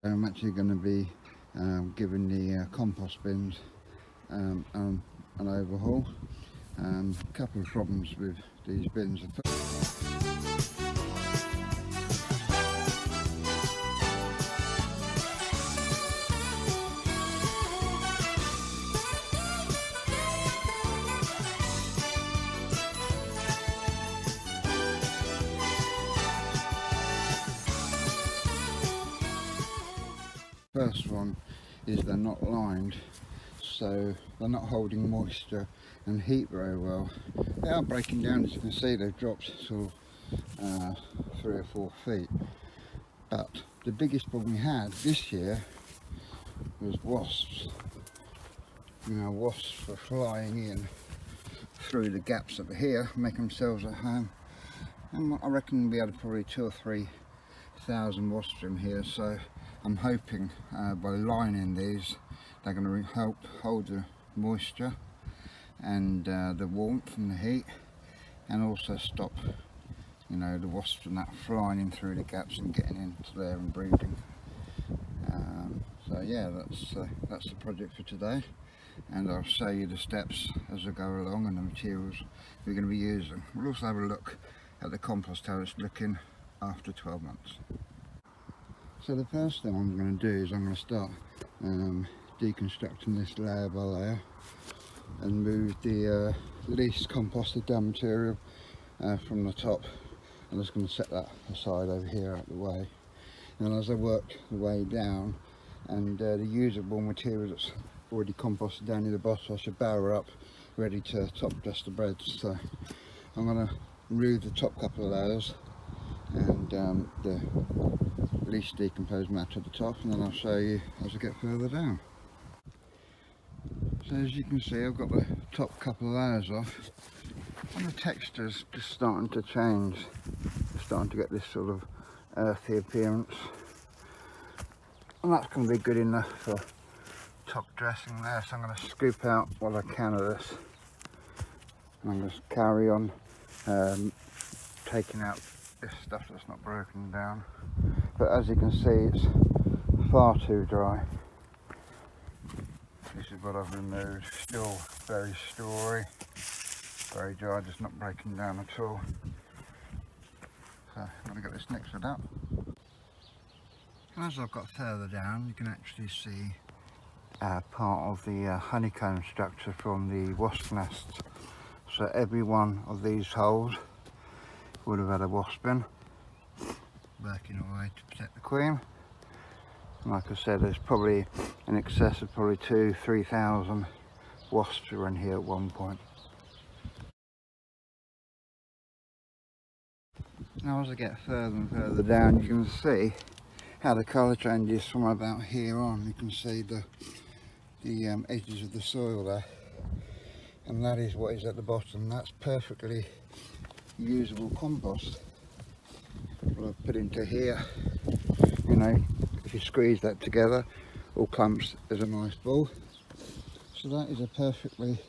I'm actually going to be giving the compost bins an overhaul. A couple of problems with these bins. First one is they're not lined, so they're not holding moisture and heat very well. They are breaking down, as you can see. They've dropped sort of 3 or 4 feet. But the biggest problem we had this year was wasps. Wasps were flying in through the gaps that are here, making themselves at home. And I reckon we had probably 2,000 or 3,000 wasps in here, so I'm hoping by lining these they're going to help hold the moisture and the warmth and the heat, and also stop the wasps from that flying in through the gaps and getting into there and breeding. So yeah, that's the project for today, and I'll show you the steps as I go along and the materials we're going to be using. We'll also have a look at the compost, how it's looking after 12 months. So the first thing I'm going to do is I'm going to start deconstructing this layer by layer and move the least composted down material from the top. I'm just going to set that aside over here out of the way, and as I work the way down and the usable material that's already composted down near the bottom, I should barrel up ready to top dress the breads. So I'm going to remove the top couple of layers and the least decomposed matter at the top, and then I'll show you as I get further down. So as you can see, I've got the top couple of layers off, and the texture's just starting to change. It's starting to get this sort of earthy appearance, and that's going to be good enough for top dressing there. So I'm going to scoop out what I can of this, and I'm going to carry on taking out this stuff that's not broken down. But as you can see, it's far too dry. This is what I've removed. Still very story, very dry, just not breaking down at all. So I'm going to get this mixed up. And as I've got further down, you can actually see part of the honeycomb structure from the wasp nest. So every one of these holes would have had a wasp in, working away to protect the queen. And like I said, there's probably in excess of probably 2,000-3,000 wasps were in here at one point. Now as I get further and further down, you can see how the colour changes from about here on. You can see the edges of the soil there, and that is what is at the bottom. That's perfectly usable compost. What I've put into here, if you squeeze that together, all clumps as a nice ball. So that is a perfectly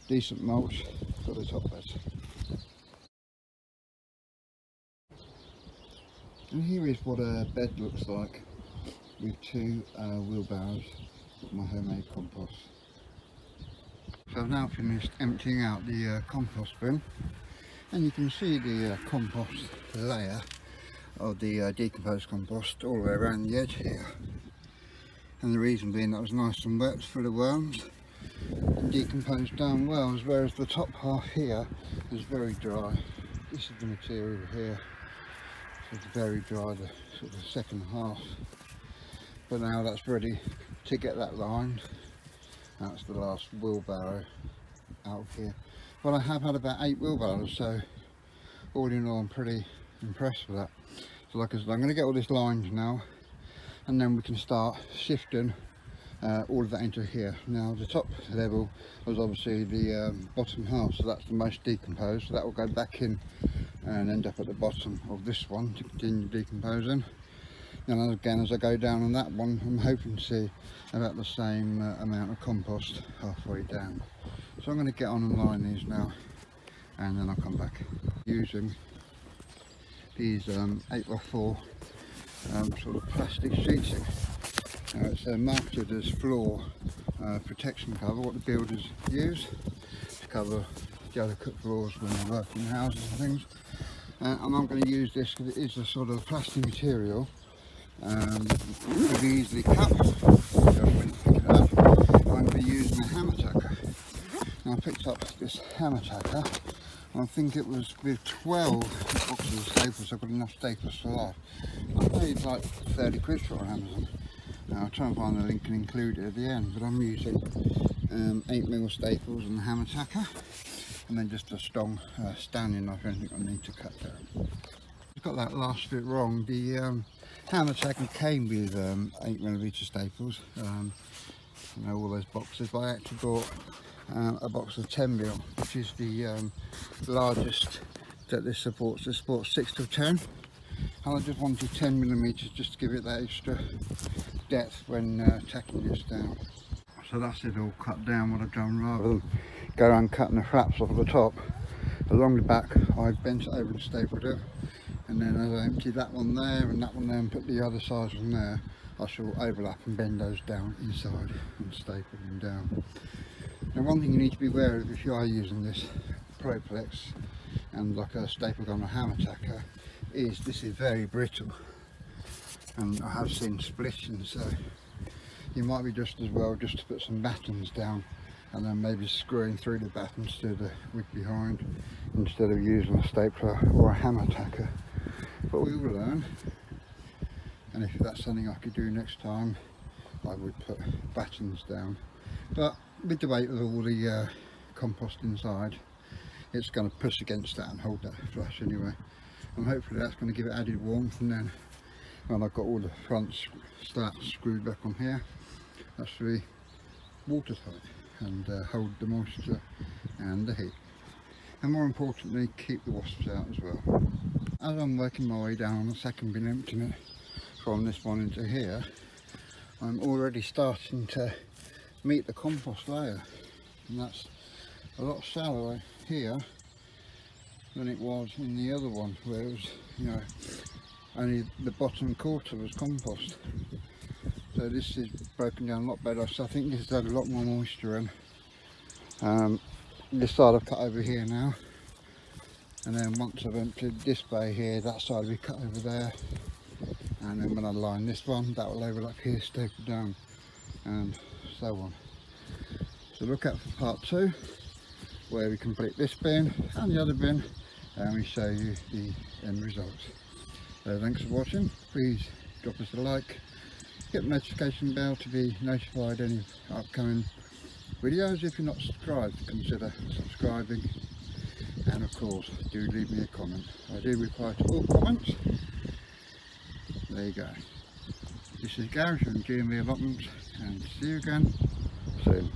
decent mulch for the top beds. And here is what a bed looks like with 2 wheelbarrows of my homemade compost. So I've now finished emptying out the compost bin, and you can see the compost layer of the decomposed compost all the way around the edge here. And the reason being that was nice and wet, full of worms, and decomposed down well, whereas the top half here is very dry. This is the material here, so it's very dry, the sort of second half. But now that's ready to get that lined. That's the last wheelbarrow out here. Well, I have had about 8 wheelbarrows, so all in all I'm pretty impressed with that. So like I said, I'm going to get all this lined now, and then we can start shifting all of that into here. Now the top level was obviously the bottom half, so that's the most decomposed, so that will go back in and end up at the bottom of this one to continue decomposing. And again, as I go down on that one, I'm hoping to see about the same amount of compost halfway down. So I'm going to get on and line these now, and then I'll come back. Using these 8x4 sort of plastic sheets Now it's marketed as floor protection cover, what the builders use to cover delicate floors when they work in houses and things. And I'm going to use this because it is a sort of plastic material. It be easily cut. When you pick it up, I'm going to be using a hammer tacker. Now I picked up this hammer tacker. I think it was with 12 boxes of staples. I've got enough staples for life. I paid like 30 quid for it on Amazon. Now I'll try and find the link and include it at the end, but I'm using 8mm staples and a hammer tacker, and then just a strong standing knife, anything I need to cut down. I got that last bit wrong. The hammer tacker came with 8mm staples, you know, all those boxes, but I actually bought a box of 10mm, which is the largest that this supports. This supports 6 to 10, and I just wanted 10mm just to give it that extra depth when tacking this down. So that's it all cut down, what I've done. Rather than go around cutting the flaps off at the top, along the back I've bent it over and stapled it, and then as I empty that one there and that one there and put the other sides on there, I shall overlap and bend those down inside and staple them down. Now one thing you need to be aware of if you are using this proplex and like a staple gun or hammer tacker is this is very brittle, and I have seen splitting, so you might be just as well just to put some battens down and then maybe screwing through the battens to the wood behind instead of using a stapler or a hammer tacker. But we will learn, and if that's something I could do next time, I would put battens down. But with the weight of all the compost inside, it's going to push against that and hold that flush anyway, and hopefully that's going to give it added warmth. And then when I've got all the front slats screwed back on here, that should be watertight and hold the moisture and the heat, and more importantly keep the wasps out as well. As I'm working my way down on the second bin, emptying it from this one into here, I'm already starting to meet the compost layer, and that's a lot shallower here than it was in the other one, where it was, you know, only the bottom quarter was compost. So this is broken down a lot better, so I think this has had a lot more moisture in. This side I've cut over here now, and then once I've emptied this bay here, that side will be cut over there, and then when I line this one, that will overlap here, staple down, and so on. So look out for part 2, where we complete this bin and the other bin, and we show you the end results. So thanks for watching. Please drop us a like, hit the notification bell to be notified any upcoming videos. If you're not subscribed, consider subscribing, and of course do leave me a comment. I do reply to all comments. There you go. This is Gary from G&B Allotment, and see you again soon.